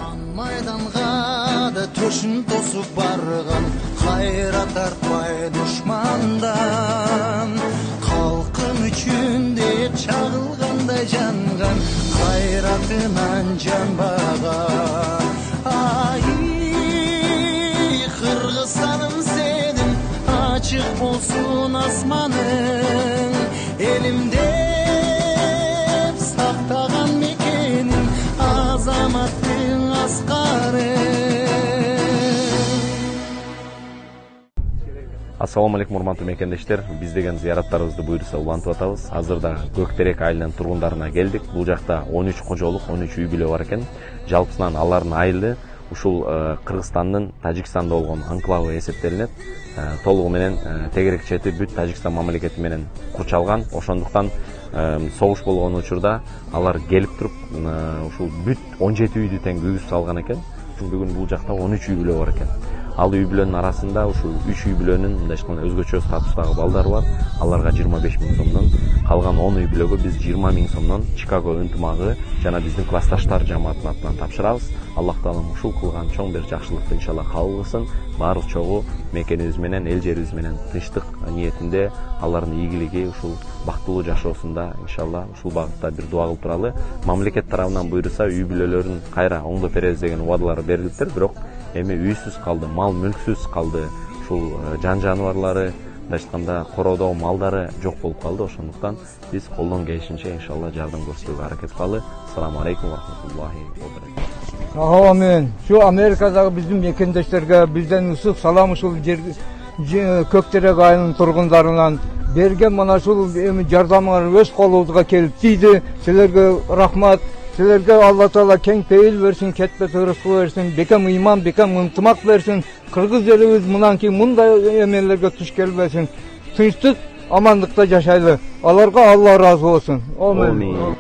қан майданға да төшін тосып барған, қайра тартпай дұшмандан. Халқым үшін де шағылғандай жанған, қайратынан жанбаған. Ай, Қырғызстаным сенің, açık olsun asmanın, elimde saqtağan mekenin, azamattın asqarı. Assalamu alaikum урматтуу мекендештер. Биз деген зыяраттарыбызды буйруса улантып атабыз. Азырда Көктерек айылынын тургундарына келдик. Бул жакта 13 кожолук, 13 үй бүлө бар экен. Жалпысынан алардын айылы ушул Кыргызстандын Тажикстанда болгон анклавы эсептелинет. Толугу менен тегерек чети бүт Тажикстан мамлекети менен курчалган. Ошондуктан согуш болгон учурда алар келип туруп ушул бүт 17 үйдү тең күйгүз салган экен. Бүгүн бул жакта 13 үй бүлө бар экен. Ал үй бүлөнүн арасында ушул 3 үй бүлөнүн мындайча өзгөчө статустагы балдары бар. Аларга 25 000 сомдон, калган 10 үй бүлөгө биз 20 000 сомдон Чикаго ынтымагы жана биздин классташтар жамаатынын атынан тапшырабыз. Аллах таалам ушул кылган чоң бир жакшылыкты иншалла кабыл кылсын. Баары чогуу мекенибиз менен, эл жерибиз менен тынчтык ниетинде алардын ийгилиги ушул бактылуу жашоосунда иншалла ушул багытта бир дуа кылып туралы. Мамлекет тарабынан буйруса үй бүлөлөрүн кайра оңдоп беребиз деген убадалар берилиптир, бирок эми үйсүз калды, мал мүлксүз калды. Ушул жан жаныбарлары, айтканда короодогу малдары жок болуп калды. Ошондуктан биз колдон келишинче иншалла жардам көрсөтүүгө аракет кылалы. Ассаламу алейкум ва рахматуллахи ва баракатух. Амин. Şu Amerika'daki bizim mekendeşlerge bizden ısık salam uşul Көктерек айылынын тургундарынан берген мына ушул жардамыңар өз колубузга келип тийди. Силерге рахмат. Силерге Алла Таала кең пейил берсин, кетпе төрөсү берсин, бекем ыйман, бекем ынтымак берсин. Кыргыз элибиз мындан кийин мындай эмелерге туш келбесин. Тынчтык, амандыкта жашайлы. Аларга Алла ыраазы болсун. Амин.